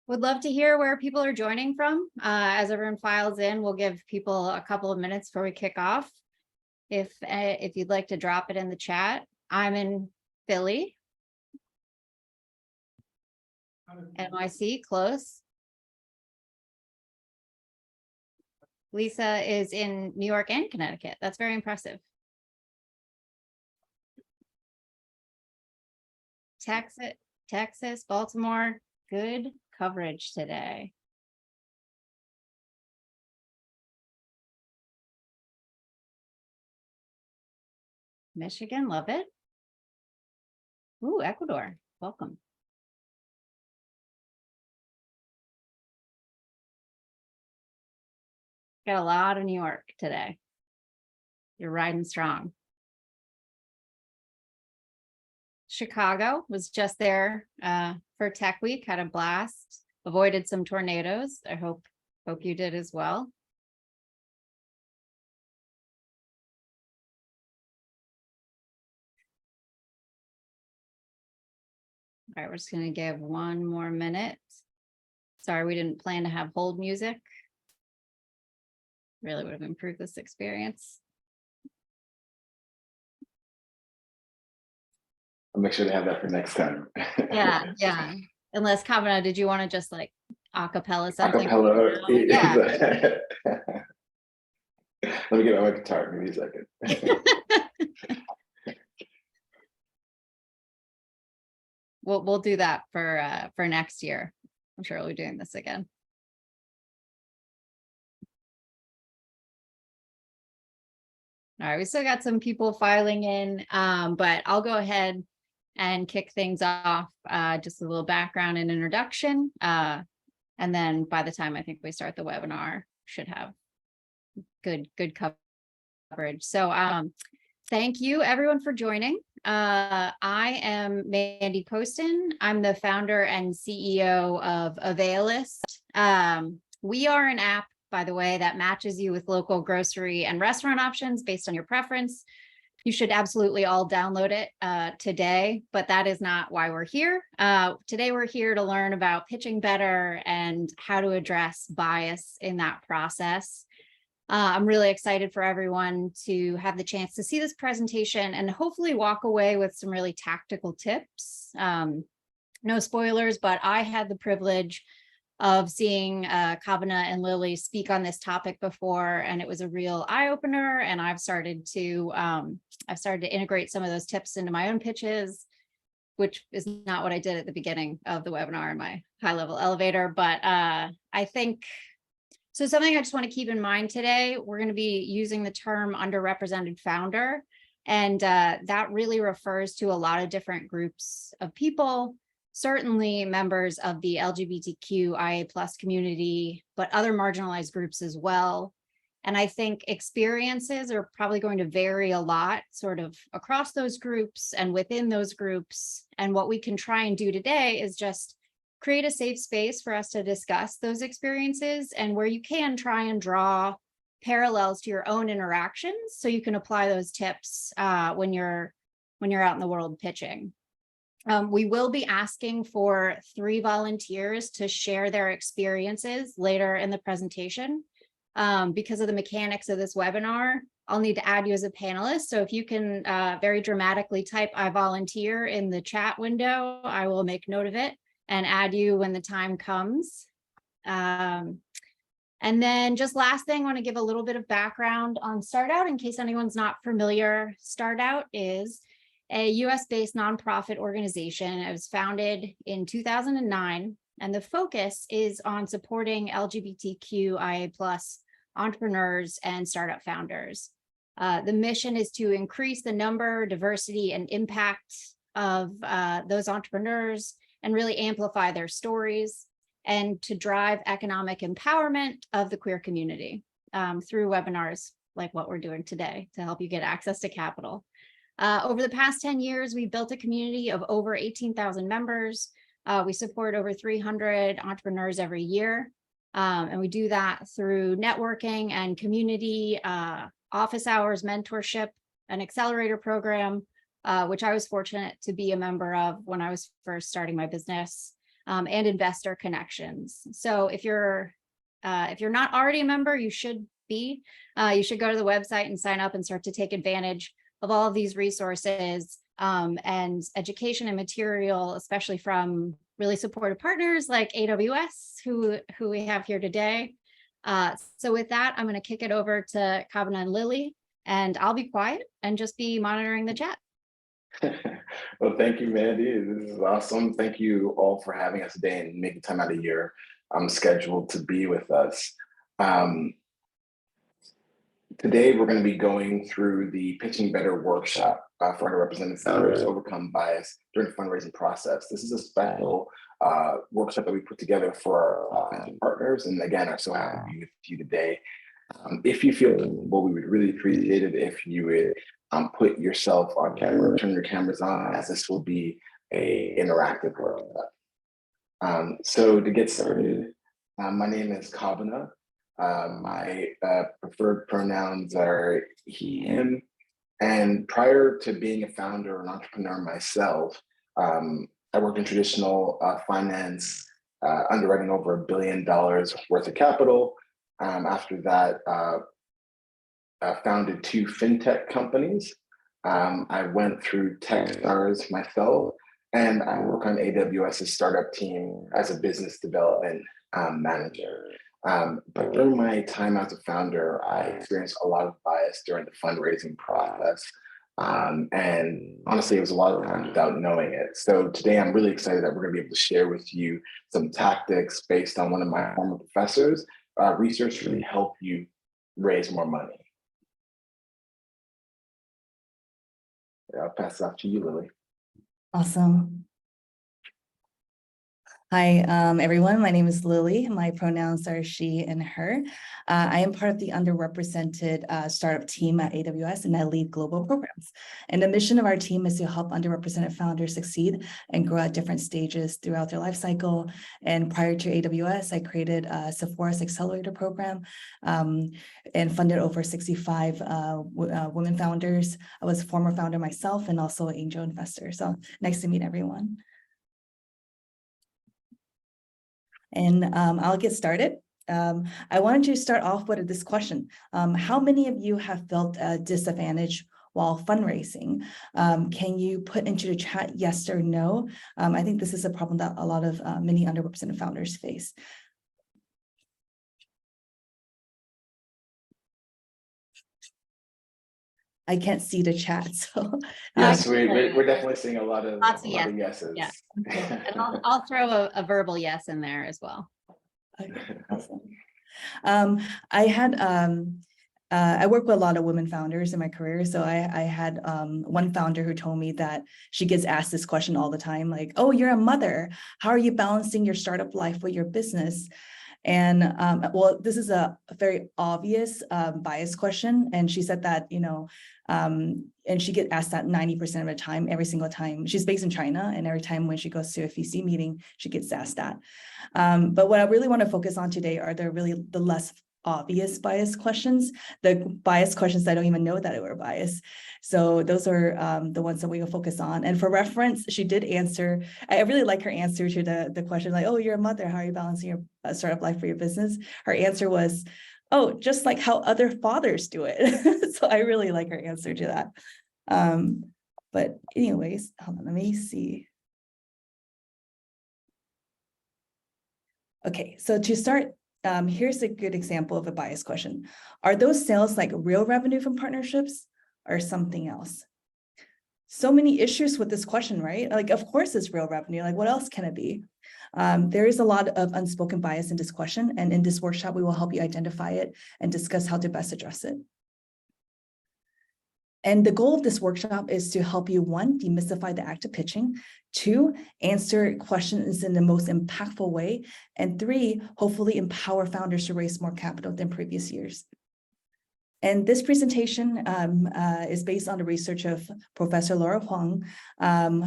Would love to hear where people are joining from. As everyone files in, we'll give people a couple of minutes before we kick off. If you'd like to drop it in the chat. I'm in Philly. NYC, close. Lisa is in New York and Connecticut. That's very impressive. Texas, Baltimore, good coverage today. Michigan, love it. Ooh, Ecuador, welcome. Got a lot of New York today. You're riding strong. Chicago, was just there for Tech Week, had a blast, avoided some tornadoes. I hope you did as well. All right, we're just gonna give one more minute. Sorry, we didn't plan to have hold music. Really would have improved this experience. I'll make sure to have that for next time. Yeah. Unless Kobina, did you want to just like acapella something? Acapella. Yeah. Let me get my guitar. Give me a second. We'll do that for next year. I'm sure we'll be doing this again. All right, we still got some people filing in, but I'll go ahead and kick things off. Just a little background and introduction. And then by the time I think we start the webinar, should have good coverage. So thank you everyone for joining. I am Mandy Poston. I'm the founder and CEO of Availist. We are an app, by the way, that matches you with local grocery and restaurant options based on your preference. You should absolutely all download it today, but that is not why we're here. Today, we're here to learn about pitching better and how to address bias in that process. I'm really excited for everyone to have the chance to see this presentation and hopefully walk away with some really tactical tips. No spoilers, but I had the privilege of seeing Kobina and Lily speak on this topic before, and it was a real eye-opener. And I've started to integrate some of those tips into my own pitches, which is not what I did at the beginning of the webinar in my high-level elevator. But I think so. Something I just want to keep in mind today, we're going to be using the term underrepresented founder, and that really refers to a lot of different groups of people. Certainly members of the LGBTQIA+ community, but other marginalized groups as well. And I think experiences are probably going to vary a lot sort of across those groups and within those groups. And what we can try and do today is just create a safe space for us to discuss those experiences, and where you can try and draw parallels to your own interactions so you can apply those tips when you're out in the world pitching. We will be asking for 3 volunteers to share their experiences later in the presentation. Because of the mechanics of this webinar, I'll need to add you as a panelist. So if you can very dramatically type "I volunteer" in the chat window, I will make note of it and add you when the time comes. And then just last thing, I want to give a little bit of background on Startout in case anyone's not familiar. Startout is a US-based nonprofit organization. It was founded in 2009, and the focus is on supporting LGBTQIA+ entrepreneurs and startup founders. The mission is to increase the number, diversity, and impact of those entrepreneurs and really amplify their stories, and to drive economic empowerment of the queer community through webinars like what we're doing today to help you get access to capital. Over the past 10 years, we built a community of over 18,000 members. We support over 300 entrepreneurs every year. And we do that through networking and community, office hours, mentorship, an accelerator program, which I was fortunate to be a member of when I was first starting my business. and investor connections. So if you're not already a member, you should be. You should go to the website and sign up and start to take advantage of all of these resources and education and material, especially from really supportive partners like AWS, who we have here today. So with that, I'm going to kick it over to Kobina and Lily, and I'll be quiet and just be monitoring the chat. Well, thank you, Mandy. This is awesome. Thank you all for having us today and making time out of your schedule to be with us. Today, we're going to be going through the Pitching Better workshop for underrepresented founders to overcome bias during the fundraising process. This is a special workshop that we put together for our partners. And again, I'm so happy to be with you today. If you feel what we would really appreciate it if you would put yourself on camera, turn your cameras on, as this will be a interactive workshop. So to get started, my name is Kobina. My preferred pronouns are he, him. And prior to being a founder or an entrepreneur myself, I worked in traditional finance, underwriting over $1 billion worth of capital. After that, I founded 2 fintech companies. I went through Techstars myself, and I work on AWS's Startup Team as a business development manager. But during my time as a founder, I experienced a lot of bias during the fundraising process. And honestly, it was a lot of times without knowing it. So today I'm really excited that we're going to be able to share with you some tactics based on one of my former professors, research to really help you raise more money. I'll pass it off to you, Lily. Awesome. Hi, everyone. My name is Lily. My pronouns are she and her. I am part of the underrepresented startup team at AWS, and I lead global programs. And the mission of our team is to help underrepresented founders succeed and grow at different stages throughout their life cycle. And prior to AWS, I created Sephora's Accelerator program and funded over 65 women founders. I was a former founder myself and also an angel investor. So nice to meet everyone. And I'll get started. I wanted to start off with this question. How many of you have felt a disadvantage while fundraising? Can you put into the chat yes or no? I think this is a problem that a lot of many underrepresented founders face. I can't see the chat, so. Yes, we're definitely seeing a lot of yeses. Yeah. And I'll throw a verbal yes in there as well. Okay, awesome. I work with a lot of women founders in my career. So I had one founder who told me that she gets asked this question all the time, like, oh, you're a mother. How are you balancing your startup life with your business? And well, this is a very obvious bias question. And she said that, you know, and she gets asked that 90% of the time, every single time. She's based in China, and every time when she goes to a VC meeting, she gets asked that. But what I really want to focus on today are the less obvious bias questions, the bias questions that I don't even know that it were biased. So those are the ones that we will focus on. And for reference, she did answer, I really like her answer to the question like, oh, you're a mother, how are you balancing your startup life for your business? Her answer was, oh, just like how other fathers do it. So I really like her answer to that. But anyways, hold on, let me see. Okay, so to start, here's a good example of a bias question. Are those sales like real revenue from partnerships or something else? So many issues with this question, right? Like, of course it's real revenue. Like, what else can it be? There is a lot of unspoken bias in this question, and in this workshop, we will help you identify it and discuss how to best address it. And the goal of this workshop is to help you, 1, demystify the act of pitching, 2, answer questions in the most impactful way, and 3, hopefully empower founders to raise more capital than previous years. And this presentation is based on the research of Professor Laura Huang,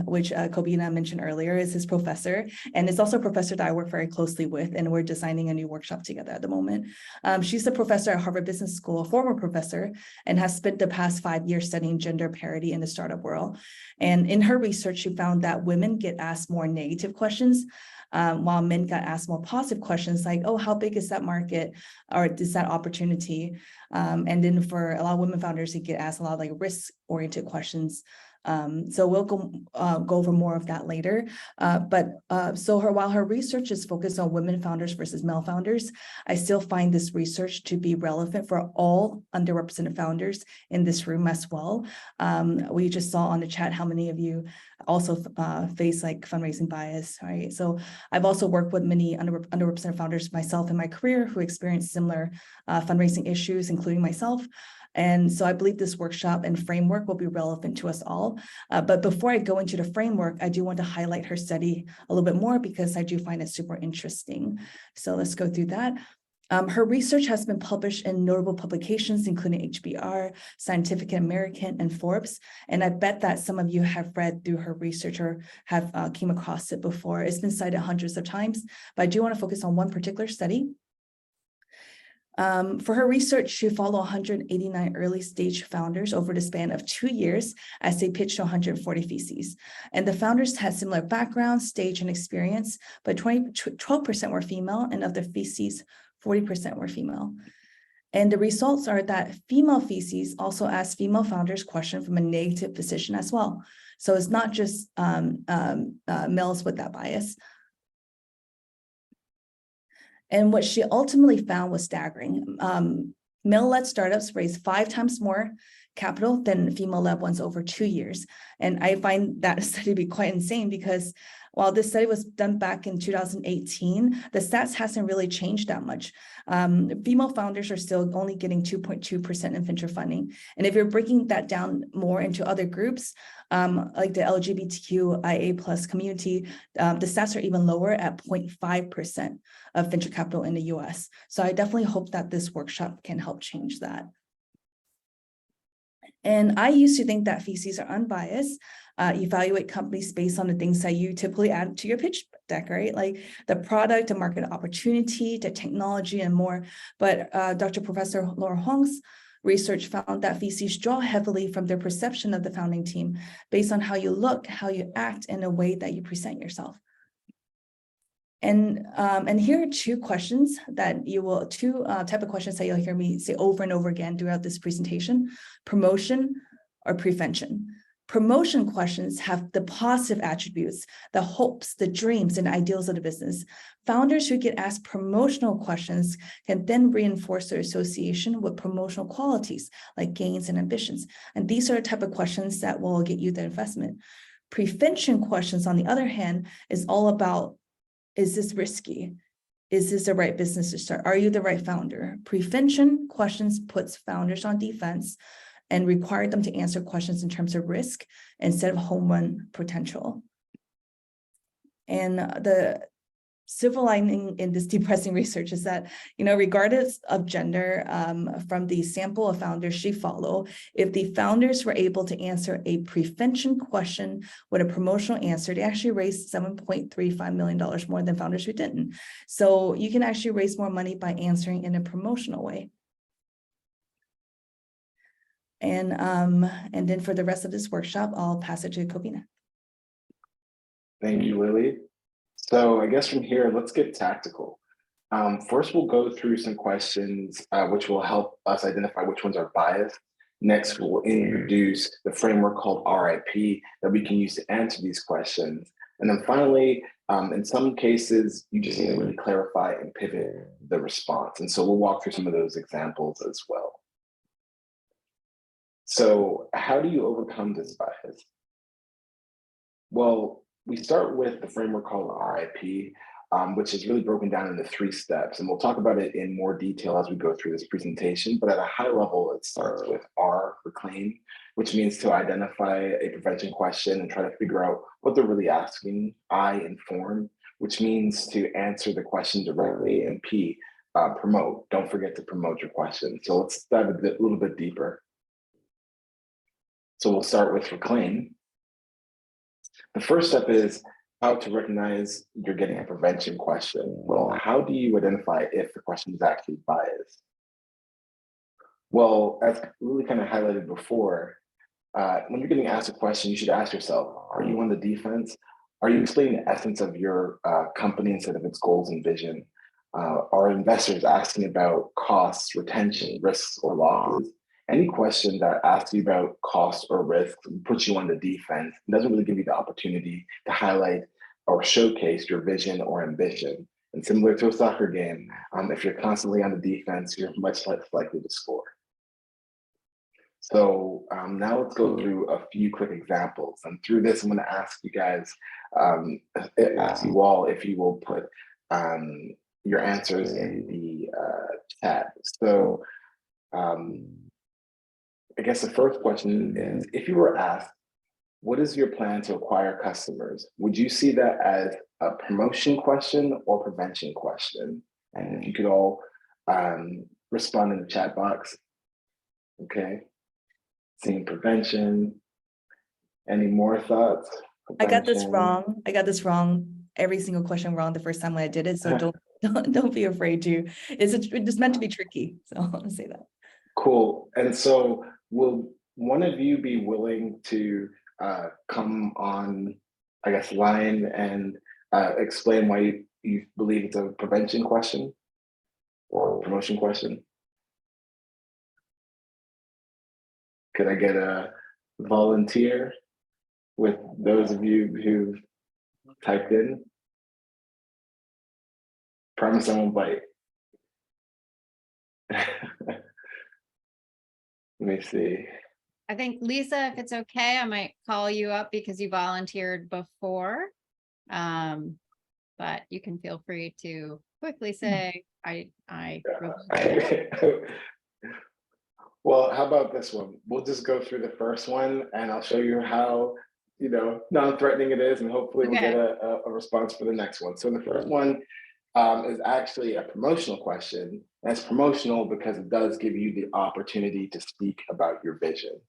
which Kobina mentioned earlier is his professor. And it's also a professor that I work very closely with, and we're designing a new workshop together at the moment. She's a professor at Harvard Business School, a former professor, and has spent the past 5 years studying gender parity in the startup world. And in her research, she found that women get asked more negative questions, while men got asked more positive questions like, oh, how big is that market? Or is that opportunity? And then for a lot of women founders, they get asked a lot of like risk-oriented questions. So we'll go over more of that later. While her research is focused on women founders versus male founders, I still find this research to be relevant for all underrepresented founders in this room as well. We just saw on the chat how many of you also face like fundraising bias, right? So I've also worked with many underrepresented founders myself in my career who experienced similar fundraising issues, including myself. And so I believe this workshop and framework will be relevant to us all. But before I go into the framework, I do want to highlight her study a little bit more because I do find it super interesting. So let's go through that. Her research has been published in notable publications, including HBR, Scientific American, and Forbes. And I bet that some of you have read through her research or have came across it before. It's been cited hundreds of times, but I do want to focus on one particular study. For her research, she followed 189 early stage founders over the span of 2 years as they pitched 140 VCs. And the founders had similar background, stage, and experience, but 12% were female, and of the VCs, 40% were female. And the results are that female VCs also asked female founders questions from a negative position as well. So it's not just males with that bias. And what she ultimately found was staggering. Male-led startups raised 5 times more capital than female-led ones over 2 years. And I find that study to be quite insane because while this study was done back in 2018, the stats hasn't really changed that much. Female founders are still only getting 2.2% in venture funding. And if you're breaking that down more into other groups, like the LGBTQIA plus community, the stats are even lower at 0.5% of venture capital in the US. So I definitely hope that this workshop can help change that. And I used to think that VCs are unbiased. Evaluate companies based on the things that you typically add to your pitch deck, right? Like the product, the market opportunity, the technology, and more. But Dr. Professor Laura Huang's research found that VCs draw heavily from their perception of the founding team based on how you look, how you act, and the way that you present yourself. And here are 2 questions that you will, 2 type of questions that you'll hear me say over and over again throughout this presentation: promotion or prevention. Promotion questions have the positive attributes, the hopes, the dreams, and ideals of the business. Founders who get asked promotional questions can then reinforce their association with promotional qualities like gains and ambitions. And these are the type of questions that will get you the investment. Prevention questions, on the other hand, is all about, is this risky? Is this the right business to start? Are you the right founder? Prevention questions puts founders on defense and require them to answer questions in terms of risk instead of home run potential. And the silver lining in this depressing research is that, regardless of gender, from the sample of founders she followed, if the founders were able to answer a prevention question with a promotional answer, they actually raised $7.35 million more than founders who didn't. So you can actually raise more money by answering in a promotional way. And then for the rest of this workshop, I'll pass it to Kobina. Thank you, Lily. So I guess from here, let's get tactical. First, we'll go through some questions which will help us identify which ones are biased. Next, we'll introduce the framework called RIP that we can use to answer these questions. And then finally, in some cases, you just need to really clarify and pivot the response. And so we'll walk through some of those examples as well. So how do you overcome this bias? Well, we start with the framework called RIP, which is really broken down into 3 steps. And we'll talk about it in more detail as we go through this presentation. But at a high level, it starts with R for claim, which means to identify a prevention question and try to figure out what they're really asking. I, inform, which means to answer the question directly. And P, promote. Don't forget to promote your question. So let's dive a little bit deeper. So we'll start with reclaim. The first step is how to recognize you're getting a prevention question. Well, how do you identify if the question is actually biased? Well, as really kind of highlighted before, when you're getting asked a question, you should ask yourself, are you on the defense? Are you explaining the essence of your company instead of its goals and vision? Are investors asking about costs, retention, risks, or losses? Any question that asks you about costs or risks and puts you on the defense doesn't really give you the opportunity to highlight or showcase your vision or ambition. And similar to a soccer game, if you're constantly on the defense, you're much less likely to score. So now let's go through a few quick examples. And through this, I'm going to ask you guys, ask you all if you will put your answers in the chat. So I guess the first question is, if you were asked, what is your plan to acquire customers? Would you see that as a promotion question or prevention question? And if you could all respond in the chat box. Okay. Seeing prevention. Any more thoughts? I got this wrong. I got this wrong. Every single question wrong the first time when I did it. So don't be afraid to. It's meant to be tricky. So I'll say that. Cool. And so will one of you be willing to come on, I guess, line and explain why you believe it's a prevention question or promotion question? Could I get a volunteer with those of you who typed in? Promise I won't bite. Let me see. I think, Lisa, if it's okay, I might call you up because you volunteered before. But you can feel free to quickly say, Well, how about this one? We'll just go through the first one and I'll show you how, non-threatening it is, and hopefully we'll get a response for the next one. So the first one is actually a promotional question. And it's promotional because it does give you the opportunity to speak about your vision.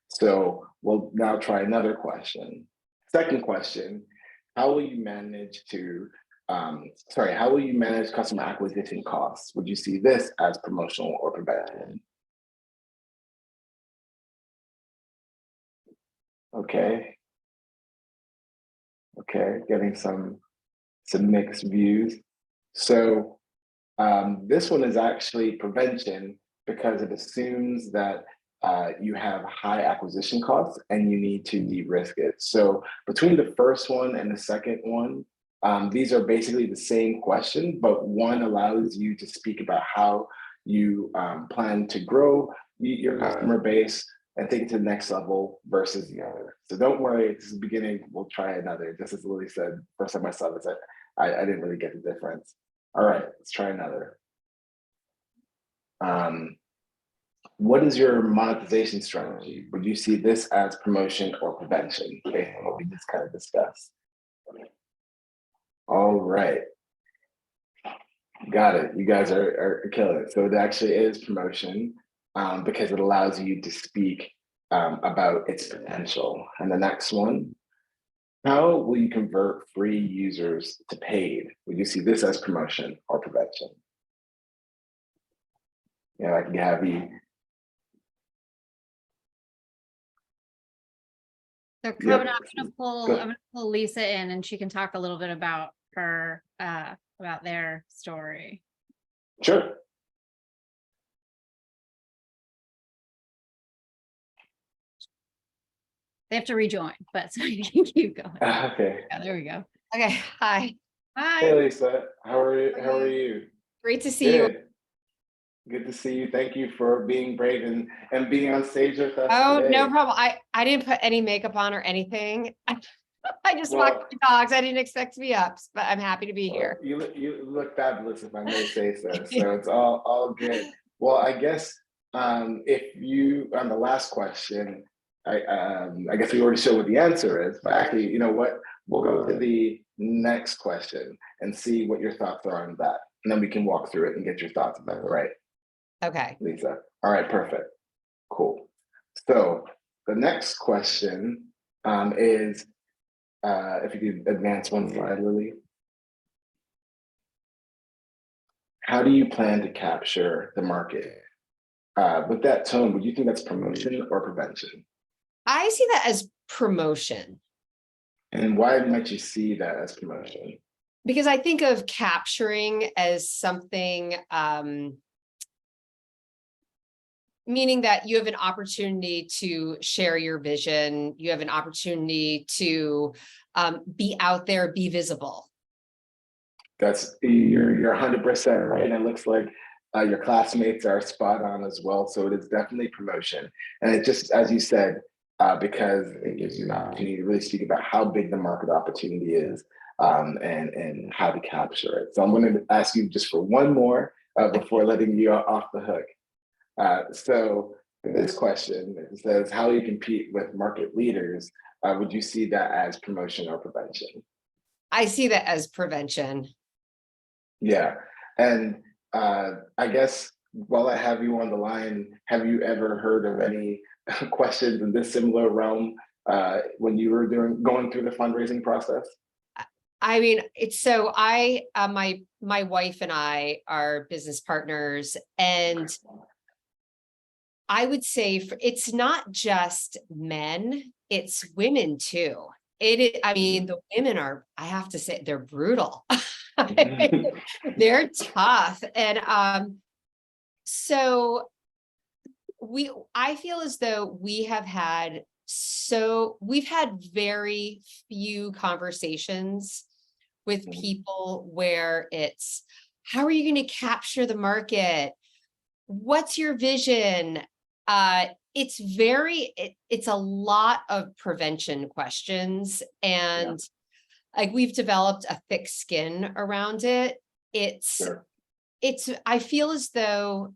So we'll now try another question. Second question, how will you manage customer acquisition costs? Would you see this as promotional or prevention? Okay, getting some mixed views. So this one is actually prevention because it assumes that you have high acquisition costs and you need to de-risk it. So between the first one and the second one, these are basically the same question, but one allows you to speak about how you plan to grow your customer base and take it to the next level versus the other. So don't worry, this is the beginning, we'll try another. Just as Lily said, first time I saw this, I didn't really get the difference. All right, let's try another. What is your monetization strategy? Would you see this as promotion or prevention based on what we just kind of discussed? All right. Got it. You guys are killing it. So it actually is promotion because it allows you to speak about its potential. And the next one, how will you convert free users to paid? Would you see this as promotion or prevention? I can have you. So Kobina, I'm gonna pull Lisa in and she can talk a little bit about her about their story. Sure. They have to rejoin, but so you can keep going. Okay. Yeah, there we go. Okay, hi. Hi. Hey Lisa, how are you? How are you? Great to see you. Good to see you. Thank you for being brave and being on stage with us. Oh, today. no problem. I didn't put any makeup on or anything. I just walked the dogs. I didn't expect to be up, but I'm happy to be here. You look fabulous, if I may say so. So it's all good. Well, I guess if you on the last question, I guess we already showed what the answer is, but actually, you know what? We'll go to the next question and see what your thoughts are on that. and then we can walk through it and get your thoughts about it, right, Okay. Lisa? All right, perfect. Cool. So the next question is, if you could advance one slide, Lily. How do you plan to capture the market? With that tone, would you think that's promotion or prevention? I see that as promotion And why might you see that as promotion? because I think of capturing as something, meaning that you have an opportunity to share your vision. You have an opportunity to be out there, be visible. You're 100% right, and it looks like your classmates are spot on as well. So it is definitely promotion, and it just, as you said, because it gives you an opportunity to really speak about how big the market opportunity is, and how to capture it. So I'm going to ask you just for one more before letting you off the hook. So this question, it says, how do you compete with market leaders? Would you see that as promotion or prevention? I see that as prevention. Yeah, and I guess while I have you on the line, have you ever heard of any questions in this similar realm when you were going through the fundraising process? I mean, it's so my wife and I are business partners, and I would say it's not just men, it's women too. I mean, the women are, I have to say, they're brutal. They're tough. And so I feel as though we've had very few conversations with people where it's, how are you going to capture the market? What's your vision? It's a lot of prevention questions, and like we've developed a thick skin around it. I feel as though,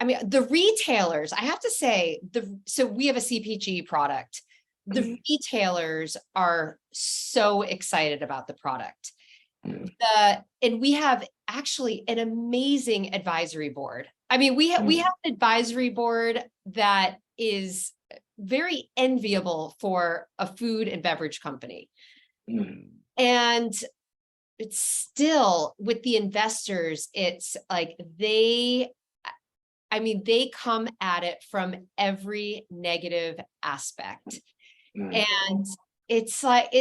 I mean, the retailers, I have to say, so we have a CPG product. The retailers are so excited about the product. And we have actually an amazing advisory board. I mean, we have an advisory board that is very enviable for a food and beverage company. And it's still with the investors, it's like they come at it from every negative aspect. And it's like,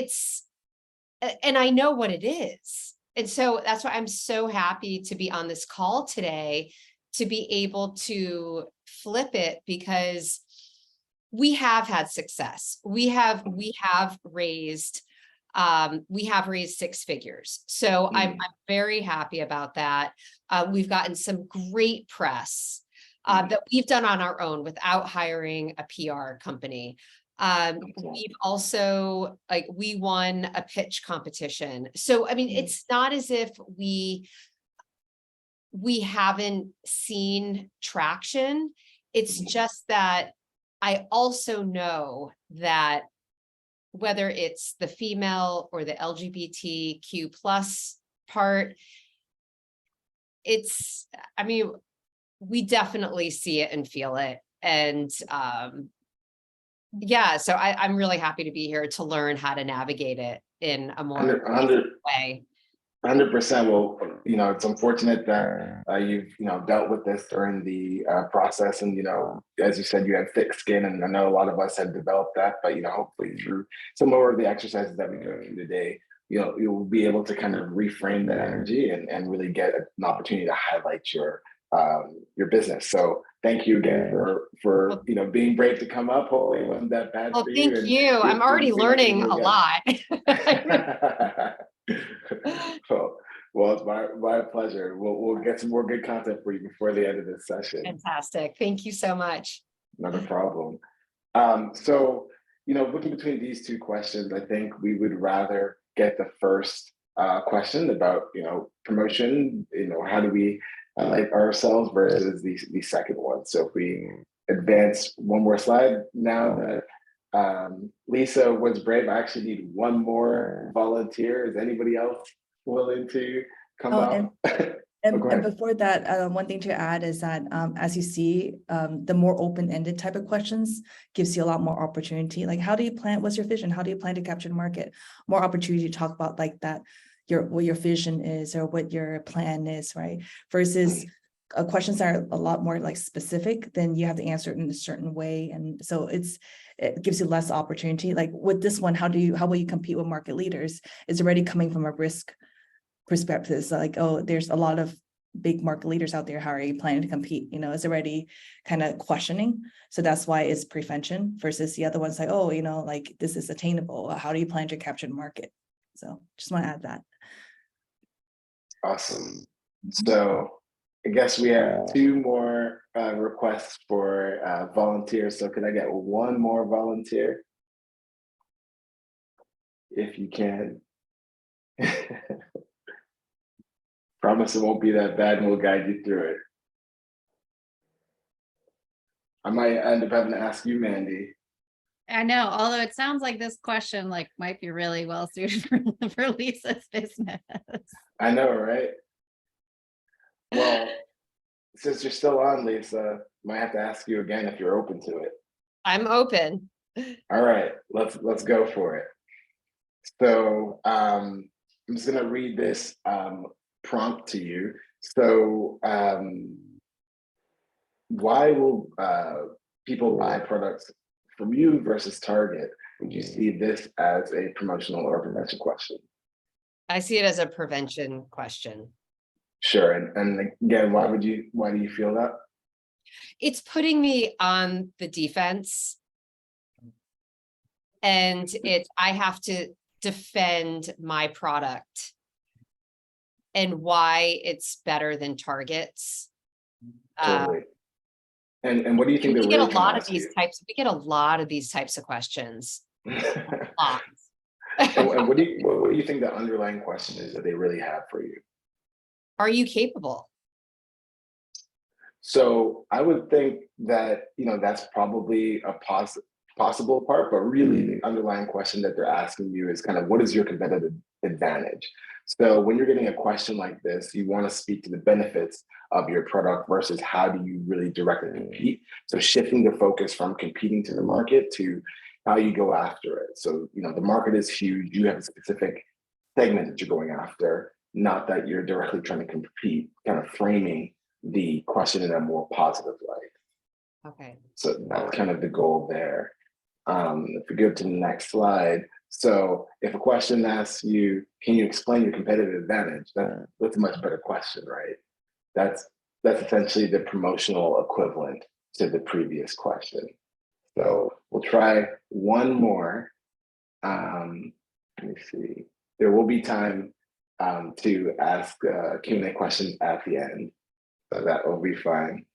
and I know what it is. And so that's why I'm so happy to be on this call today, to be able to flip it, because we have had success. We have raised 6 figures. So I'm very happy about that. We've gotten some great press that we've done on our own without hiring a PR company. We've also, we won a pitch competition. So, I mean, it's not as if we haven't seen traction. It's just that I also know that whether it's the female or the LGBTQ plus part, we definitely see it and feel it. And, yeah, so I'm really happy to be here to learn how to navigate it in a more way. 100%. Well, it's unfortunate that you've dealt with this during the process, and as you said, you have thick skin, and I know a lot of us have developed that. But hopefully through some more of the exercises that we go through today, you'll be able to kind of reframe that energy and really get an opportunity to highlight your business. So thank you again for being brave to come up. Hopefully it wasn't that bad for you. Thank you. I'm already learning a lot. Well, it's my pleasure. We'll get some more good content for you before the end of this session. Fantastic. Thank you so much. Not a problem. So, looking between these two questions, I think we would rather get the first question about, promotion, how do we highlight ourselves versus the second one. So if we advance one more slide now that Lisa was brave, I actually need one more volunteer. Is anybody else willing to come Oh, out? And, go and ahead. before that, one thing to add is that as you see, the more open-ended type of questions gives you a lot more opportunity. Like, how do you plan? What's your vision? How do you plan to capture the market? More opportunity to talk about like that, what your vision is or what your plan is, right? Versus questions that are a lot more like specific, then you have to answer it in a certain way, and so it gives you less opportunity. Like with this one, how will you compete with market leaders? It's already coming from a risk perspectives like, oh, there's a lot of big market leaders out there, how are you planning to compete? It's already kind of questioning, so that's why it's prevention versus the other one's like, oh, like this is attainable, how do you plan to capture the market? So just want to add that. Awesome. So I guess we have two more requests for volunteers. So could I get one more volunteer? If you can. Promise it won't be that bad and we'll guide you through it. I might end up having to ask you, Mandy. I know, although it sounds like this question like might be really well suited for Lisa's business. I know, right? Well, since you're still on, Lisa, might have to ask you again if you're open to it. I'm open. All right, let's go for it. So I'm just gonna read this prompt to you. So why will people buy products from you versus Target? Would you see this as a promotional or prevention question? I see it as a prevention question. Sure, and again, why do you feel that? It's putting me on the defense. And I have to defend my product and why it's better than Target's. Totally. And what do you think they're We get a really trying lot to of ask these you? types. We get a lot of these types of questions. Lots. And what do you think the underlying question is that they really have for you? Are you capable? So I would think that that's probably a possible part, but really the underlying question that they're asking you is kind of what is your competitive advantage? So when you're getting a question like this, you want to speak to the benefits of your product versus how do you really directly compete. So shifting the focus from competing to the market to how you go after it. So the market is huge. You have a specific segment that you're going after, not that you're directly trying to compete, kind of framing the question in a more positive light. Okay. So that's kind of the goal there. If we go to the next slide. So if a question asks you, can you explain your competitive advantage? That's a much better question, right? That's essentially the promotional equivalent to the previous question. So we'll try one more. Let me see. There will be time to ask Q&A questions at the end. So that will be fine.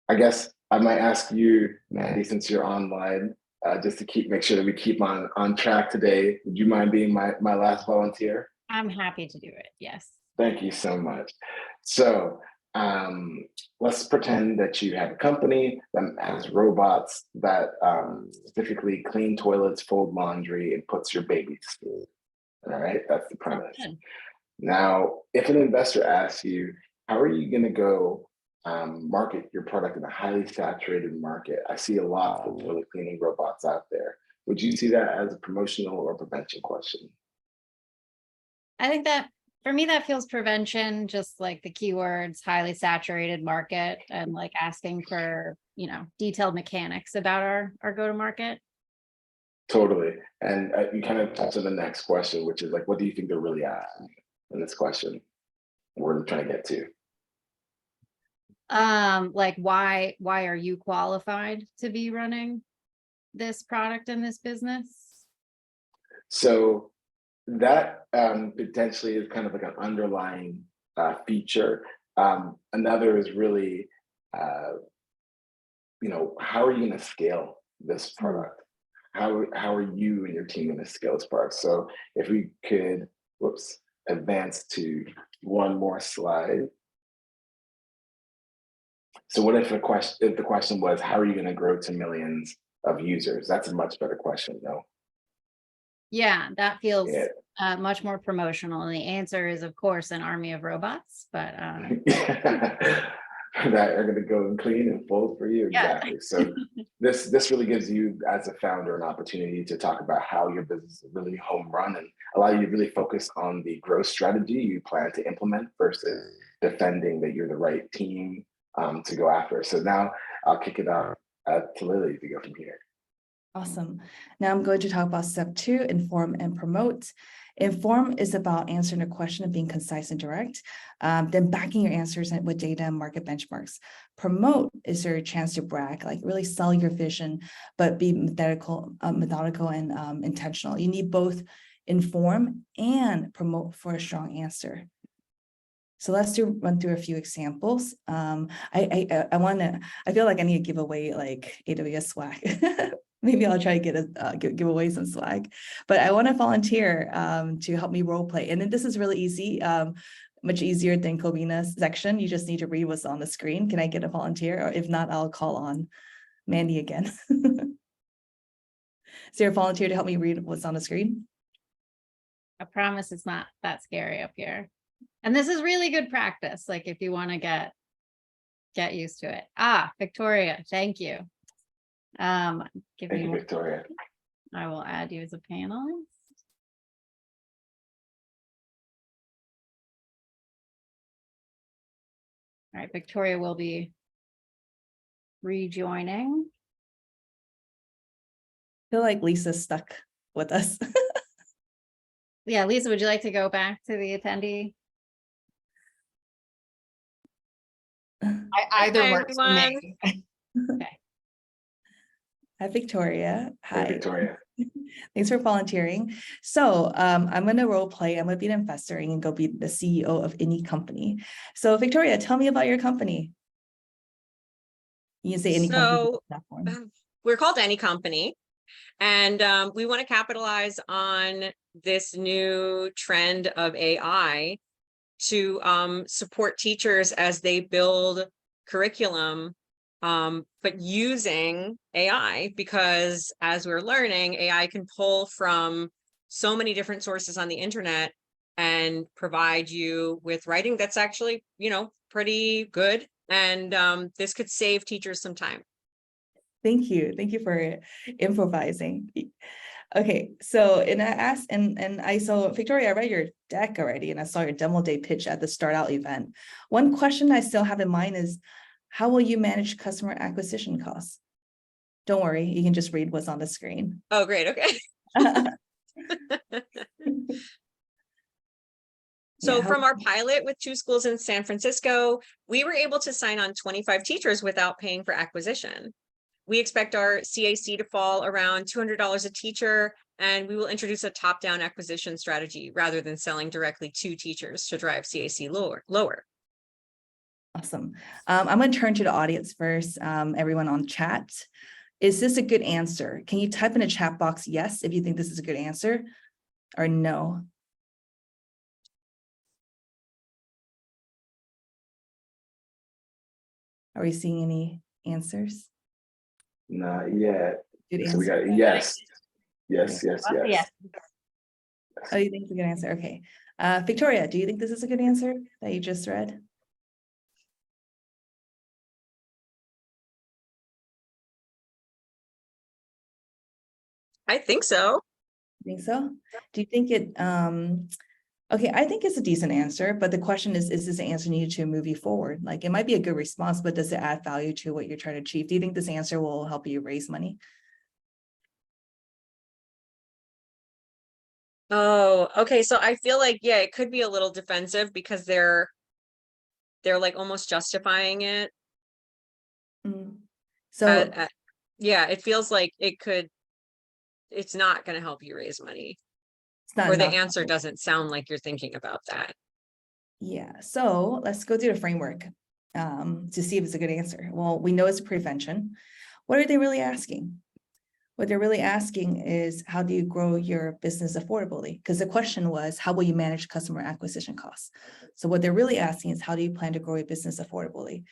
I guess I might ask you, Mandy, since you're online, just to make sure that we keep on track today. Would you mind being my last volunteer? I'm happy to do it. Yes. Thank you so much. So let's pretend that you have a company that has robots that specifically clean toilets, fold laundry, and puts your baby to sleep. All right, that's the premise. Good. Now, if an investor asks you, how are you going to go market your product in a highly saturated market? I see a lot of toilet cleaning robots out there. Would you see that as a promotional or prevention question? I think that for me, that feels prevention, just like the keywords, highly saturated market, and like asking for, detailed mechanics about our go-to-market. Totally. And you kind of touched on the next question, which is like, what do you think they're really asking in this question? We're trying to get to. Like why are you qualified to be running this product in this business? So that potentially is kind of like an underlying feature. Another is really, how are you going to scale this product? How are you and your team going to scale this product? So if we could, advance to one more slide. So what if the question was, how are you going to grow to millions of users? That's a much better question, though. Yeah, that feels Yeah. much more promotional. And the answer is, of course, an army of robots, but That are going to go and clean and fold for you. yeah. Exactly. So this really gives you as a founder an opportunity to talk about how your business is really home run and allow you to really focus on the growth strategy you plan to implement versus defending that you're the right team to go after. So now I'll kick it out to Lily to go from here. Awesome. Now I'm going to talk about step 2, inform and promote. Inform is about answering a question and being concise and direct, then backing your answers with data and market benchmarks. Promote is your chance to brag, like really sell your vision, but be methodical and intentional. You need both inform and promote for a strong answer. So let's run through a few examples. I feel like I need to give away like AWS swag. Maybe I'll try to give away some swag, but I want to volunteer to help me role play. And then this is really easy, much easier than Kobina's section. You just need to read what's on the screen. Can I get a volunteer? Or if not, I'll call on Mandy again. Is there a volunteer to help me read what's on the screen? I promise it's not that scary up here. And this is really good practice. Like if you want to get used to it. Victoria, thank you. Give Thank me you, one. Victoria. I will add you as a panelist. All right, Victoria will be rejoining. I feel like Lisa's stuck with us. Yeah, Lisa, would you like to go back to the attendee? Either Hi, works for everyone. me. Hi, Victoria. Hey, Hi. Victoria. Thanks for volunteering. So I'm going to role play. I'm going to be an investor and go be the CEO of any company. So Victoria, tell me about your company. You can say any company So platform. we're called Any Company, and we want to capitalize on this new trend of AI to support teachers as they build curriculum, but using AI, because as we're learning, AI can pull from so many different sources on the internet and provide you with writing that's actually, pretty good. And this could save teachers some time. Thank you. Thank you for improvising. Okay, so and I asked and I saw Victoria, I read your deck already and I saw your demo day pitch at the Start Out event. One question I still have in mind is, how will you manage customer acquisition costs? Don't worry, you can just read what's on the screen. Oh, great. Okay. So from our pilot with 2 schools in San Francisco, we were able to sign on 25 teachers without paying for acquisition. We expect our CAC to fall around $200 a teacher, and we will introduce a top-down acquisition strategy rather than selling directly to teachers to drive CAC lower. Awesome. I'm going to turn to the audience first, everyone on chat. Is this a good answer? Can you type in a chat box yes if you think this is a good answer, or no? Are we seeing any answers? Not yet. Good So we answer. got yes. Yes. Yeah. Oh, you think it's a good answer? Okay. Victoria, do you think this is a good answer that you just read? I think so. Think so? Do you think it, okay, I think it's a decent answer, but the question is this an answer needed to move you forward? Like it might be a good response, but does it add value to what you're trying to achieve? Do you think this answer will help you raise money? Oh, okay. So I feel like, yeah, it could be a little defensive because they're like almost justifying it. So yeah, it feels like it's not going to help you raise money, it's not or the enough. answer doesn't sound like you're thinking about that. Yeah, so let's go through the framework to see if it's a good answer. Well, we know it's prevention. What are they really asking? What they're really asking is, how do you grow your business affordably? Because the question was, how will you manage customer acquisition costs? So what they're really asking is, how do you plan to grow your business affordably?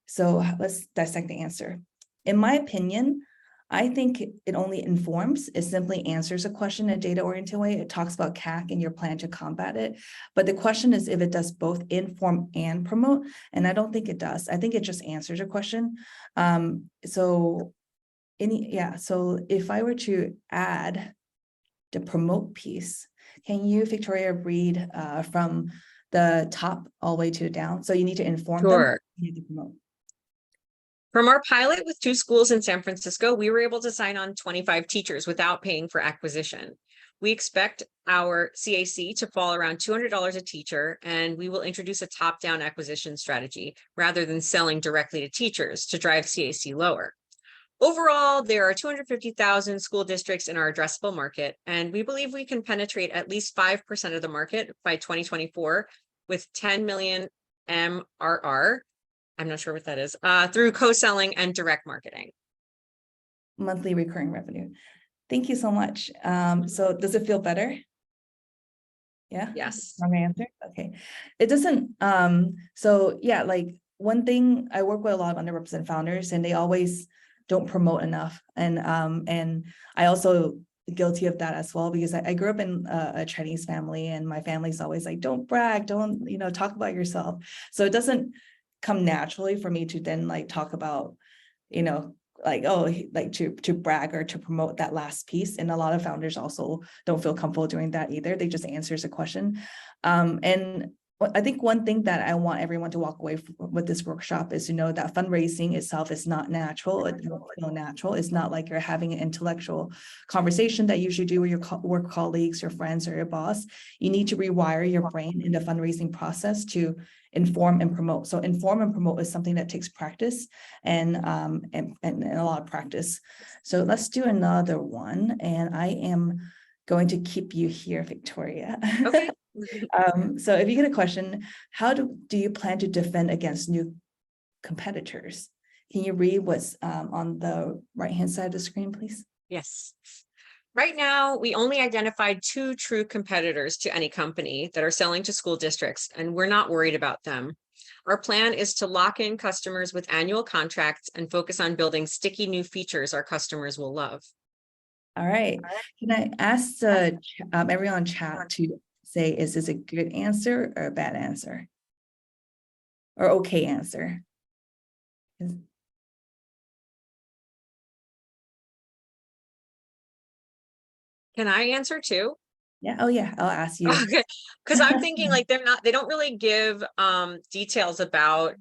So let's dissect the answer. In my opinion, I think it only informs, it simply answers a question in a data-oriented way. It talks about CAC and your plan to combat it. But the question is if it does both inform and promote, and I don't think it does. I think it just answers a question. So if I were to add the promote piece, can you, Victoria, read from the top all the way to down? So you need to inform them, Sure. you need to promote. From our pilot with 2 schools in San Francisco, we were able to sign on 25 teachers without paying for acquisition. We expect our CAC to fall around $200 a teacher, and we will introduce a top-down acquisition strategy rather than selling directly to teachers to drive CAC lower. Overall, there are 250,000 school districts in our addressable market, and we believe we can penetrate at least 5% of the market by 2024 with 10 million MRR. I'm not sure what that is, through co-selling and direct marketing. Monthly recurring revenue. Thank you so much. So does it feel better? Yeah. Yes. Wrong answer. Okay. It doesn't. So yeah, like one thing, I work with a lot of underrepresented founders, and they always don't promote enough. And I also guilty of that as well, because I grew up in a Chinese family, and my family's always like, don't brag, don't, talk about yourself. So it doesn't come naturally for me to then like talk about, like, oh, like to brag or to promote that last piece. And a lot of founders also don't feel comfortable doing that either. They just answers a question. And I think one thing that I want everyone to walk away with this workshop is to know that fundraising itself is not natural. It don't feel natural. It's not like you're having an intellectual conversation that you usually do with your work colleagues, your friends, or your boss. You need to rewire your brain in the fundraising process to inform and promote. So inform and promote is something that takes practice and a lot of practice. So let's do another one. And I am going to keep you here, Victoria. Okay. So if you get a question, how do you plan to defend against new competitors? Can you read what's on the right-hand side of the screen, please? Yes. Right now, we only identified 2 true competitors to any company that are selling to school districts, and we're not worried about them. Our plan is to lock in customers with annual contracts and focus on building sticky new features our customers will love. All right. Can I ask everyone in chat to say, is this a good answer or a bad answer? Or okay answer? Can I answer too? Yeah. Oh yeah. I'll ask you. Okay. Because I'm thinking like they don't really give details about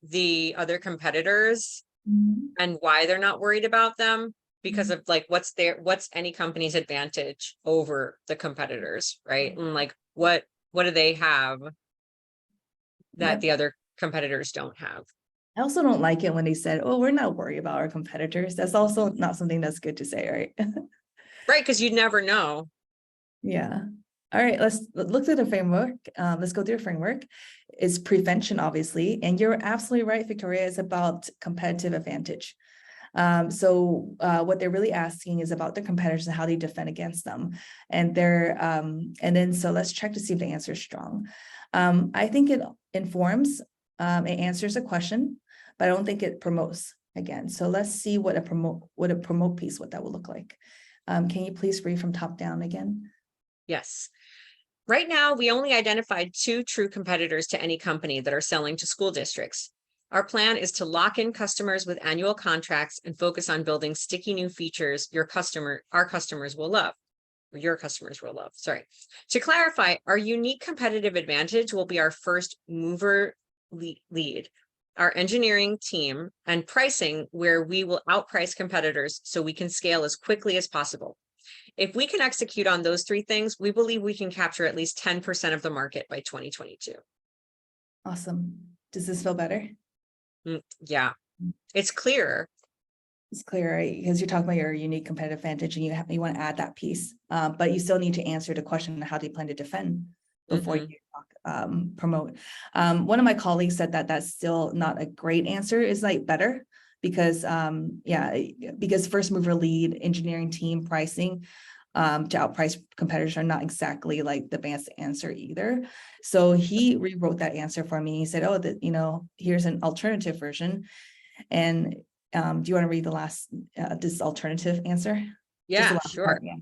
the other competitors and why they're not worried about them, because of like what's any company's advantage over the competitors, right? And like what do they have that the other competitors don't have? I also don't like it when they said, oh, we're not worried about our competitors. That's also not something that's good to say, right? Right, because you'd never know. Yeah. All right, let's look at the framework. Let's go through the framework. It's prevention, obviously. And you're absolutely right, Victoria, it's about competitive advantage. So what they're really asking is about the competitors and how they defend against them. And so let's check to see if the answer is strong. I think it informs, it answers a question, but I don't think it promotes again. So let's see what a promote piece, what that will look like. Can you please read from top down again? Yes. Right now, we only identified 2 true competitors to any company that are selling to school districts. Our plan is to lock in customers with annual contracts and focus on building sticky new features our customers will love, or your customers will love. Sorry. To clarify, our unique competitive advantage will be our first mover lead, our engineering team, and pricing, where we will outprice competitors so we can scale as quickly as possible. If we can execute on those 3 things, we believe we can capture at least 10% of the market by 2022. Awesome. Does this feel better? Yeah, it's clearer. It's clear, right? Because you're talking about your unique competitive advantage and you want to add that piece, but you still need to answer the question, how do you plan to defend before you promote? One of my colleagues said that that's still not a great answer, is like better, because because first mover lead, engineering team, pricing to outprice competitors are not exactly like the best answer either. So he rewrote that answer for me. He said, oh, here's an alternative version. And do you want to read the last, this alternative answer? Just the Yeah, last sure. part, yeah.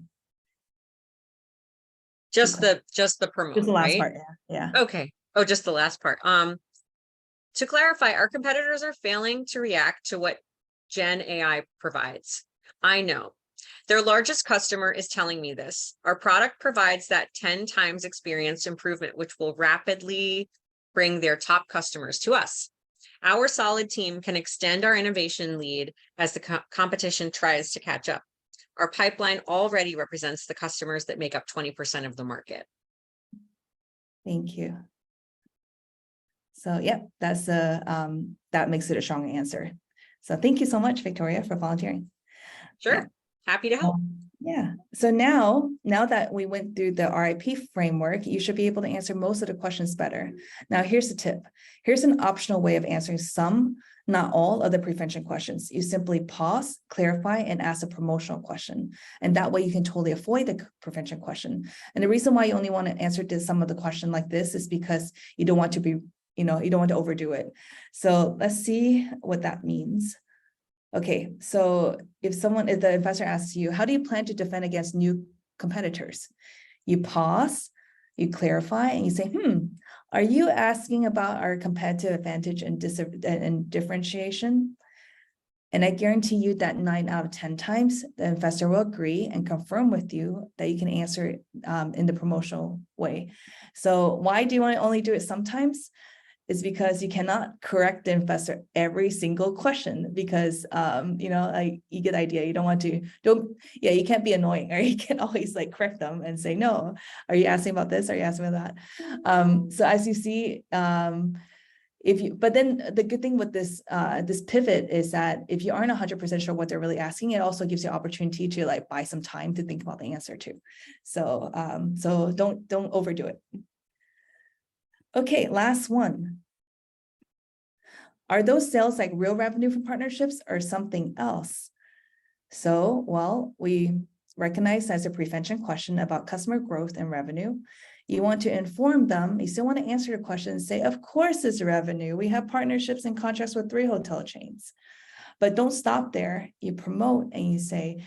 Just the promote, Just the last right? part, yeah. Okay. Oh, just the last part. To clarify, our competitors are failing to react to what Gen AI provides. I know. Their largest customer is telling me this. Our product provides that 10 times experience improvement, which will rapidly bring their top customers to us. Our solid team can extend our innovation lead as the competition tries to catch up. Our pipeline already represents the customers that make up 20% of the market. Thank you. So yeah, that's that makes it a strong answer. So thank you so much, Victoria, for volunteering. Sure. Yeah. Happy to help. Yeah. So now that we went through the RIP framework, you should be able to answer most of the questions better. Now, here's the tip. Here's an optional way of answering some, not all, of the prevention questions. You simply pause, clarify, and ask a promotional question. And that way you can totally avoid the prevention question. And the reason why you only want to answer to some of the question like this is because you don't want to be, you don't want to overdo it. So let's see what that means. Okay, so if the investor asks you, how do you plan to defend against new competitors? You pause, you clarify, and you say, are you asking about our competitive advantage and differentiation? And I guarantee you that 9 out of 10 times, the investor will agree and confirm with you that you can answer it in the promotional way. So why do you want to only do it sometimes? Is because you cannot correct the investor every single question because, like you get the idea. You don't want to, you can't be annoying, or you can always like correct them and say, no, are you asking about this? Are you asking about that? So as you see, but then the good thing with this, this pivot is that if you aren't 100% sure what they're really asking, it also gives you opportunity to like buy some time to think about the answer too. So, so don't overdo it. Okay, last one. Are those sales like real revenue from partnerships or something else? So, well, we recognize that's a prevention question about customer growth and revenue. You want to inform them, you still want to answer the question and say, of course it's revenue. We have partnerships and contracts with 3 hotel chains. But don't stop there. You promote and you say,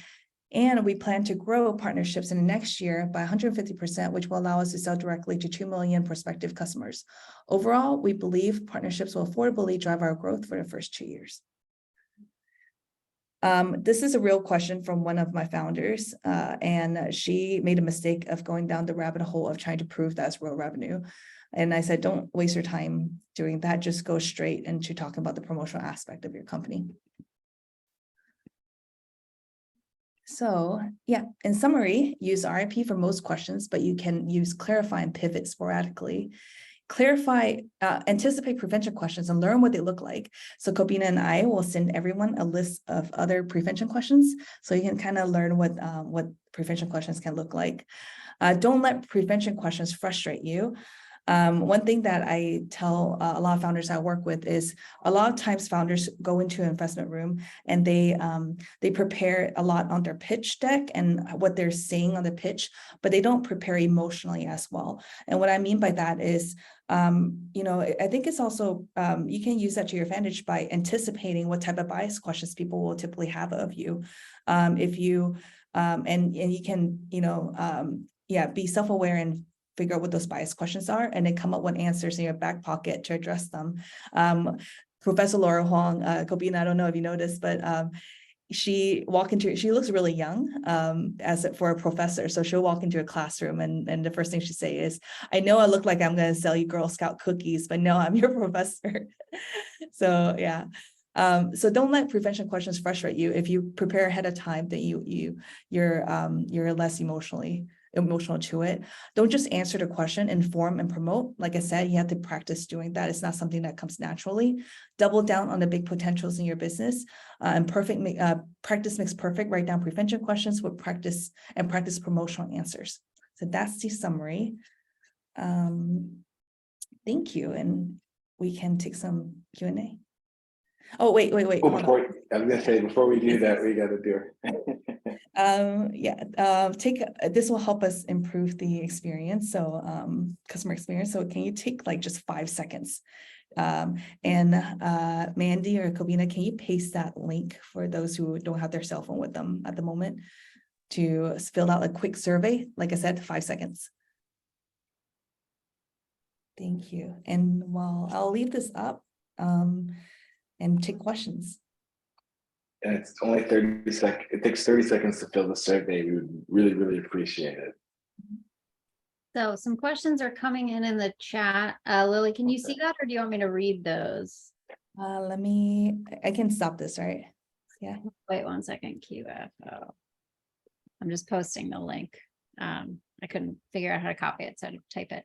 and we plan to grow partnerships in the next year by 150%, which will allow us to sell directly to 2 million prospective customers. Overall, we believe partnerships will affordably drive our growth for the first 2 years. This is a real question from one of my founders, and she made a mistake of going down the rabbit hole of trying to prove that's real revenue. And I said, don't waste your time doing that. Just go straight into talking about the promotional aspect of your company. So yeah, in summary, use RIP for most questions, but you can use clarify and pivot sporadically. Clarify, anticipate prevention questions and learn what they look like. So Kobina and I will send everyone a list of other prevention questions so you can kind of learn what prevention questions can look like. Don't let prevention questions frustrate you. One thing that I tell a lot of founders I work with is a lot of times founders go into an investment room and they prepare a lot on their pitch deck and what they're saying on the pitch, but they don't prepare emotionally as well. And what I mean by that is, I think it's also, you can use that to your advantage by anticipating what type of bias questions people will typically have of you. If you, and you can, be self-aware and figure out what those bias questions are, and then come up with answers in your back pocket to address them. Professor Laura Huang, Kobina, I don't know if you noticed, but she looks really young for a professor. So she'll walk into a classroom and the first thing she say is, I know I look like I'm going to sell you Girl Scout cookies, but no, I'm your professor. So yeah. So don't let prevention questions frustrate you. If you prepare ahead of time, then you're less emotional to it. Don't just answer the question, inform and promote. Like I said, you have to practice doing that. It's not something that comes naturally. Double down on the big potentials in your business, and practice makes perfect. Write down prevention questions with practice promotional answers. So that's the summary. Thank you. And we can take some Q&A. Oh, wait. I was gonna say, before we do that, we got to do this will help us improve the experience. So customer experience. So can you take like just 5 seconds And Mandy or Kobina, can you paste that link for those who don't have their cell phone with them at the moment to fill out a quick survey? Like I said, 5 seconds. Thank you. And while I'll leave this up and take questions. And it's only 30 seconds. It takes 30 seconds to fill the survey. We would really, really appreciate it. So some questions are coming in the chat. Lily, can you see that, or do you want me to read those? I can stop this, right? Yeah. Wait 1 second, QFO. I'm just posting the link. I couldn't figure out how to copy it, so I had to type it.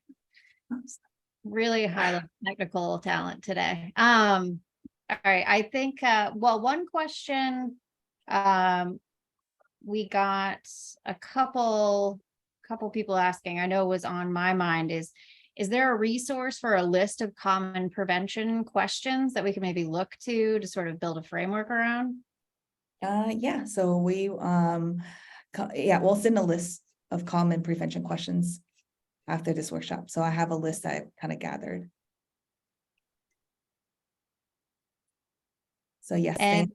Really high level technical talent today. All right, I think, well, one question, we got a couple people asking, I know was on my mind, is there a resource for a list of common prevention questions that we can maybe look to sort of build a framework around? Yeah, so we'll send a list of common prevention questions after this workshop. So I have a list that I kind of gathered. So yes. And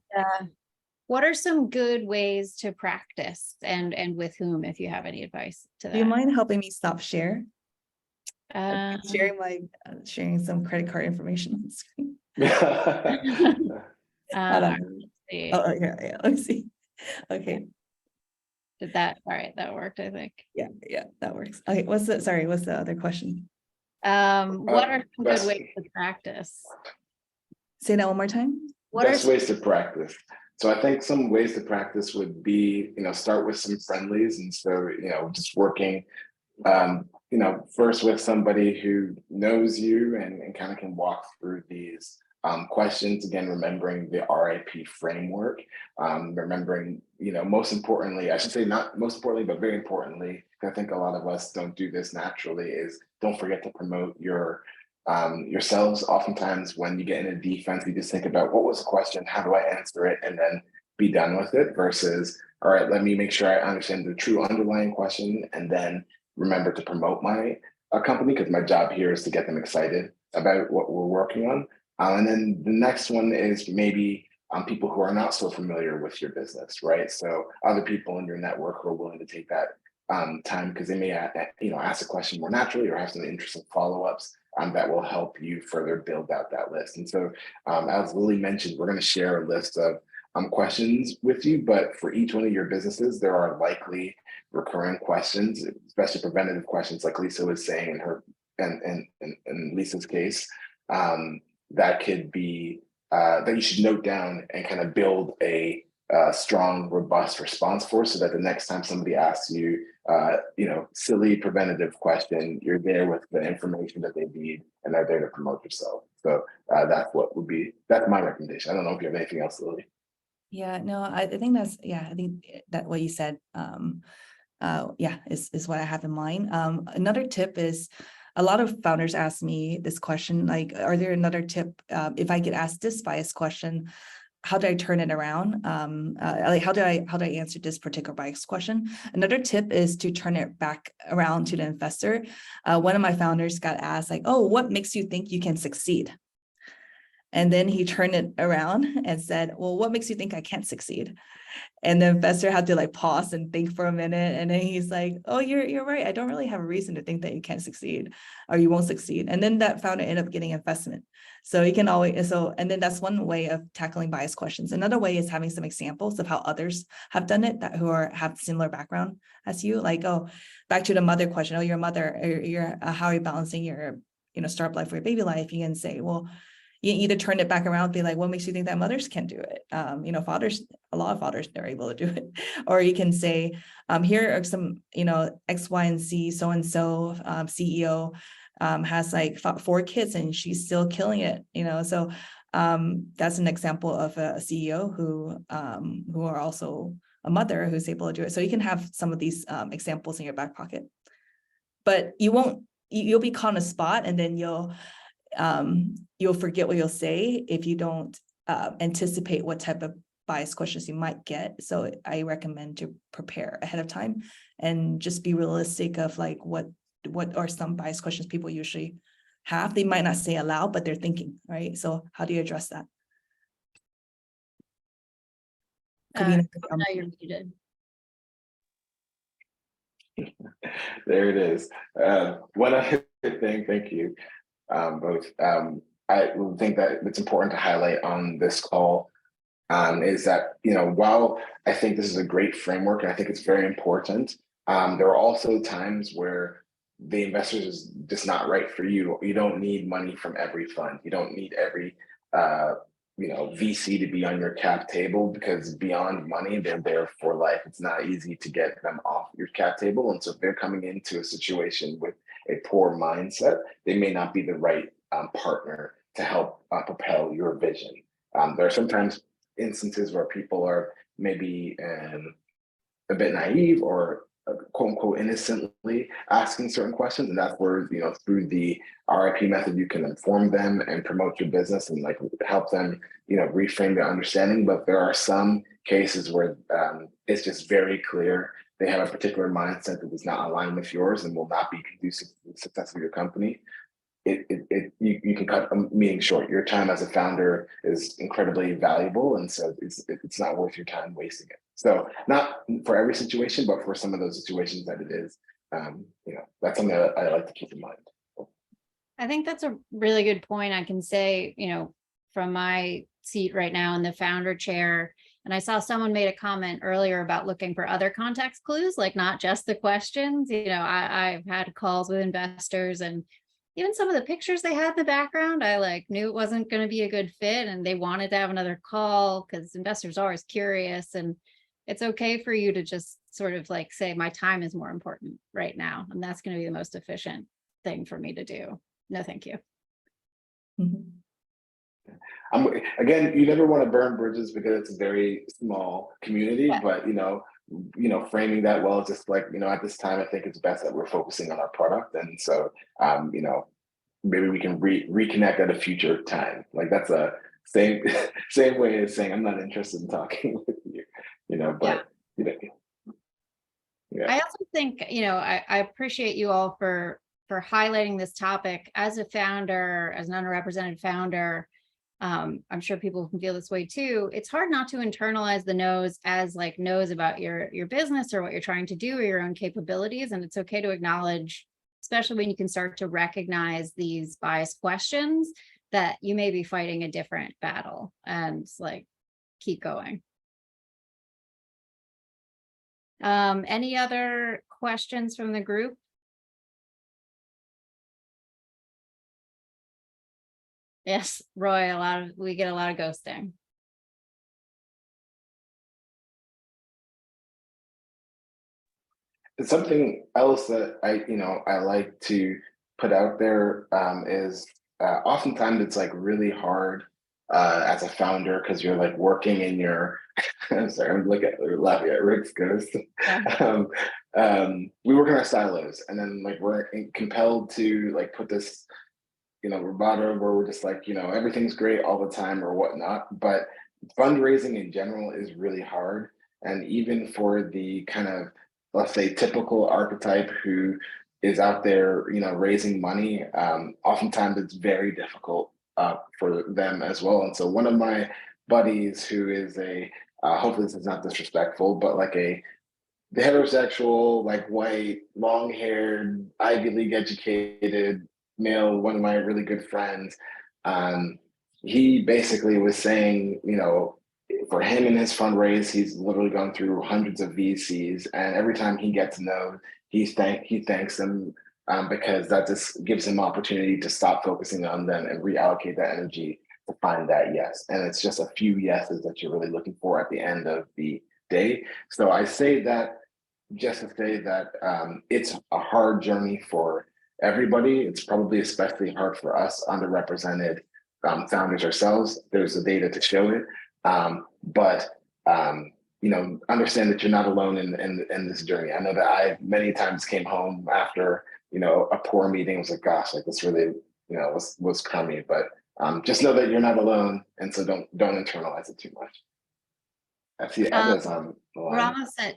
what are some good ways to practice, and with whom, if you have any advice to that? Do you mind helping me stop share? Sharing some credit card information on the screen. Let's see. Oh, yeah, let's see. Okay. Did that, all right, that worked, I think. Yeah, that works. Okay, what's the other question? What are some good ways to practice? Say that one more time. What are Best ways to practice. So I think some ways to practice would be, start with some friendlies. And so, just working, first with somebody who knows you and kind of can walk through these questions. Again, remembering the RIP framework, remembering, most importantly, I should say not most importantly, but very importantly, I think a lot of us don't do this naturally, is don't forget to promote yourselves. Oftentimes when you get in a defense, you just think about, what was the question? How do I answer it? And then be done with it, versus, all right, let me make sure I understand the true underlying question and then remember to promote my company, because my job here is to get them excited about what we're working on. And then the next one is maybe people who are not so familiar with your business, right? So other people in your network who are willing to take that time, because they may ask a question more naturally or have some interesting follow-ups that will help you further build out that list. And so as Lily mentioned, we're going to share a list of questions with you, but for each one of your businesses, there are likely recurring questions, especially preventative questions, like Lisa was saying in her in Lisa's case, that could be that you should note down and kind of build a strong, robust response for, so that the next time somebody asks you, silly preventative question, you're there with the information that they need and are there to promote yourself. So that's my recommendation. I don't know if you have anything else, Lily. Yeah, no, I think I think that what you said, is what I have in mind. Another tip is, a lot of founders ask me this question, like, are there another tip if I get asked this bias question, how do I turn it around? Like, how do I answer this particular bias question? Another tip is to turn it back around to the investor. One of my founders got asked, like, oh, what makes you think you can succeed? And then he turned it around and said, well, what makes you think I can't succeed? And the investor had to like pause and think for a minute. And then he's like, oh, you're right. I don't really have a reason to think that you can't succeed or you won't succeed. And then that founder ended up getting investment. So you can always, and then that's one way of tackling bias questions. Another way is having some examples of how others have done it that have similar background as you, like, oh, back to the mother question. Oh, your mother, or how are you balancing your, startup life or your baby life? You can say, well, you either turn it back around, be like, what makes you think that mothers can do it? Fathers, a lot of fathers are able to do it. Or you can say, here are some, X, Y, and Z, so-and-so CEO has like 4 kids and she's still killing it, So that's an example of a CEO who are also a mother who's able to do it. So you can have some of these examples in your back pocket, but you'll be caught on a spot, and then you'll forget what you'll say if you don't anticipate what type of bias questions you might get. So I recommend to prepare ahead of time and just be realistic of like what are some bias questions people usually have. They might not say aloud, but they're thinking, right? So how do you address that? Kobina, Kobina, you're muted. There it is. One other thing, thank you, both. I think that it's important to highlight on this call is that, while I think this is a great framework and I think it's very important, there are also times where the investors is just not right for you. You don't need money from every fund. You don't need every VC to be on your cap table, because beyond money, they're there for life. It's not easy to get them off your cap table. And so if they're coming into a situation with a poor mindset, they may not be the right partner to help propel your vision. There are sometimes instances where people are maybe a bit naive or quote unquote innocently asking certain questions, and that's where through the RIP method you can inform them and promote your business and help them reframe their understanding. But there are some cases where it's just very clear they have a particular mindset that does not align with yours and will not be conducive to the success of your company. You can cut a meeting short. Your time as a founder is incredibly valuable, and so it's not worth your time wasting it. So not for every situation, but for some of those situations that it is, that's something that I like to keep in mind. I think that's a really good point. I can say, from my seat right now in the founder chair, and I saw someone made a comment earlier about looking for other context clues, like not just the questions. I've had calls with investors, and even some of the pictures they had in the background, I knew it wasn't going to be a good fit, and they wanted to have another call because investors are always curious. And it's okay for you to just sort of say, my time is more important right now, and that's going to be the most efficient thing for me to do. No, thank you. Mhm. Again, you never want to burn bridges because it's a very small community, Yeah. but framing that well, just at this time, I think it's best that we're focusing on our product. And so, maybe we can reconnect at a future time. That's a same way as saying I'm not interested in talking with you, but yeah. I also think, I appreciate you all for highlighting this topic. As a founder, as an underrepresented founder, I'm sure people can feel this way too. It's hard not to internalize the no's as no's about your business or what you're trying to do or your own capabilities. And it's okay to acknowledge, especially when you can start to recognize these biased questions, that you may be fighting a different battle, and keep going. Any other questions from the group? Yes, Roy, we get a lot of ghosting. Something else that I like to put out there is oftentimes it's really hard as a founder, because you're working in your I'm sorry, I'm laughing at Rick's ghost. Yeah. We work in our silos, and then we're compelled to put this bravado where we're just everything's great all the time or whatnot. But fundraising in general is really hard, and even for the kind of, let's say, typical archetype who is out there raising money, oftentimes it's very difficult for them as well. And so one of my buddies, who is hopefully this is not disrespectful, but the heterosexual, white, long-haired, Ivy League educated male, one of my really good friends, he basically was saying, for him and his fundraise, he's literally gone through hundreds of VCs, and every time he gets no, he thanks them because that just gives him opportunity to stop focusing on them and reallocate that energy to find that yes. And it's just a few yeses that you're really looking for at the end of the day. So I say that just to say that it's a hard journey for everybody. It's probably especially hard for us underrepresented founders ourselves. There's the data to show it, but understand that you're not alone in this journey. I know that I many times came home after a poor meeting, was gosh, this really was crummy. But just know that you're not alone, and so don't internalize it too much. I see Ebba's on the line.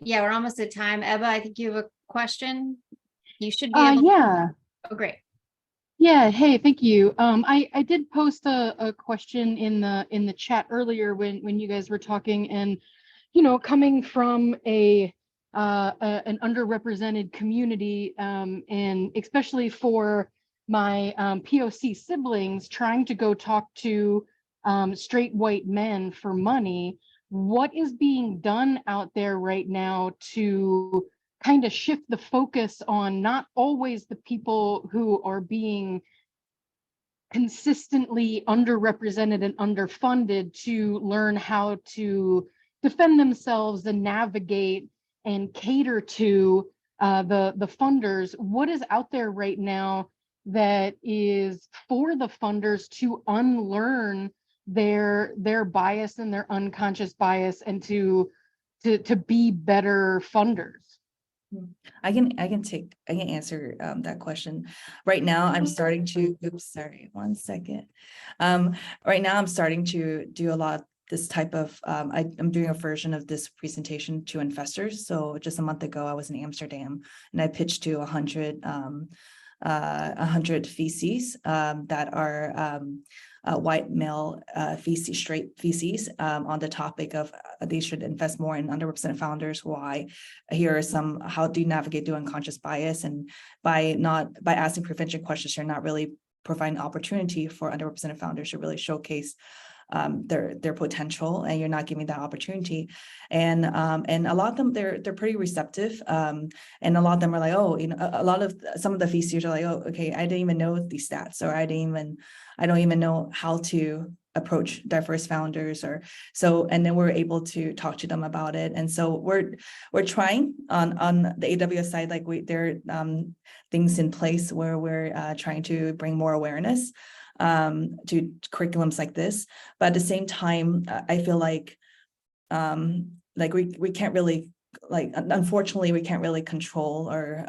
We're almost at time. Ebba, I think you have a question. You should be able Yeah. Oh, great. Yeah, hey, thank you. I did post a question in the chat earlier when you guys were talking, and coming from an underrepresented community, and especially for my POC siblings trying to go talk to straight white men for money, what is being done out there right now to kind of shift the focus on not always the people who are being consistently underrepresented and underfunded to learn how to defend themselves and navigate and cater to the funders? What is out there right now that is for the funders to unlearn their bias and their unconscious bias, and to be better funders? I can answer that question. Right now, I'm starting to, oops, sorry, 1 second. Right now, I'm starting to do a lot this type of, I'm doing a version of this presentation to investors. So just a month ago, I was in Amsterdam and I pitched to 100 VCs that are white male VC, straight VCs, on the topic of they should invest more in underrepresented founders. Why? Here are some, how do you navigate doing unconscious bias? And by asking prevention questions, you're not really providing opportunity for underrepresented founders to really showcase their potential, and you're not giving that opportunity. And a lot of them, they're pretty receptive. And a lot of them are like, oh, some of the VCs are like, oh, okay, I didn't even know these stats, or I don't even know how to approach diverse founders, or so. And then we're able to talk to them about it. And so we're trying on the AWS side, like there are things in place where we're trying to bring more awareness to curriculums like this. But at the same time, I feel like we can't really, like, unfortunately, we can't really control or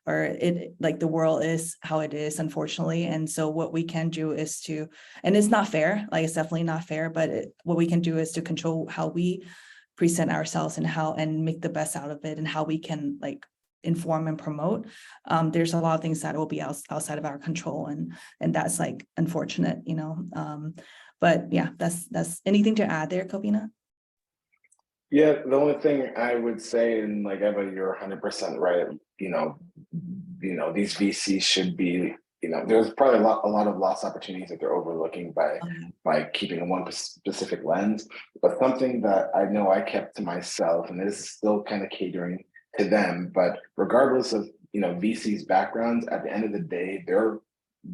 it, like, the world is how it is, unfortunately. And so what we can do is to, and it's not fair, like, it's definitely not fair, but what we can do is to control how we present ourselves and make the best out of it, and how we can, like, inform and promote. There's a lot of things that will be outside of our control, and that's, like, unfortunate, but yeah, that's anything to add there, Kobina? Yeah, the only thing I would say, and like Eva, you're 100% right. These VCs should be, there's probably a lot of lost opportunities that they're overlooking by keeping one specific lens. But something that I know I kept to myself, and this is still kind of catering to them, but regardless of VC's backgrounds, at the end of the day, their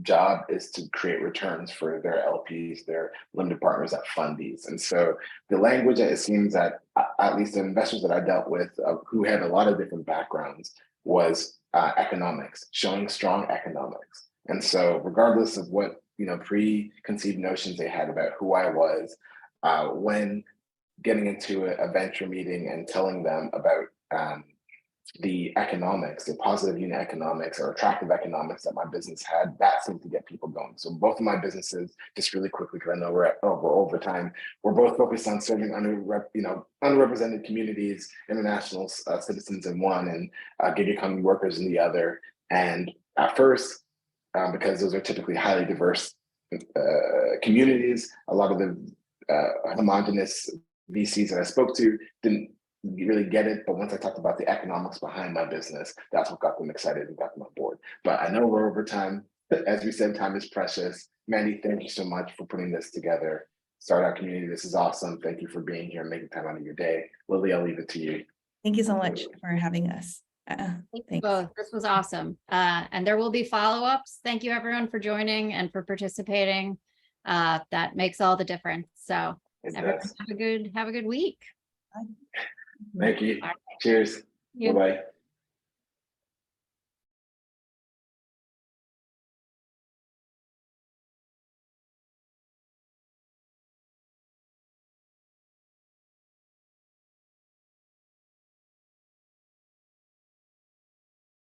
job is to create returns for their LPs, their limited partners that fund these. And so the language that it seems that, at least the investors that I dealt with, who had a lot of different backgrounds, was economics, showing strong economics. And so regardless of what preconceived notions they had about who I was, when getting into a venture meeting and telling them about the economics, the positive unit economics or attractive economics that my business had, that seemed to get people going. So both of my businesses, just really quickly, because I know we're over time, we're both focused on serving underrepresented communities, international citizens in one, and gig economy workers in the other. And at first, because those are typically highly diverse communities, a lot of the homogenous VCs that I spoke to didn't really get it, but once I talked about the economics behind my business, that's what got them excited and got them on board. But I know we're over time. As we said, time is precious. Mandy, thank you so much for putting this together. Startup community, this is awesome. Thank you for being here and making time out of your day. Lily, I'll leave it to you. Thank you so much for having us. Thanks. Both. This was awesome. And there will be follow-ups. Thank you everyone for joining and for participating. That makes all the difference. So everyone have a good week. Thank you. Cheers. Bye-bye.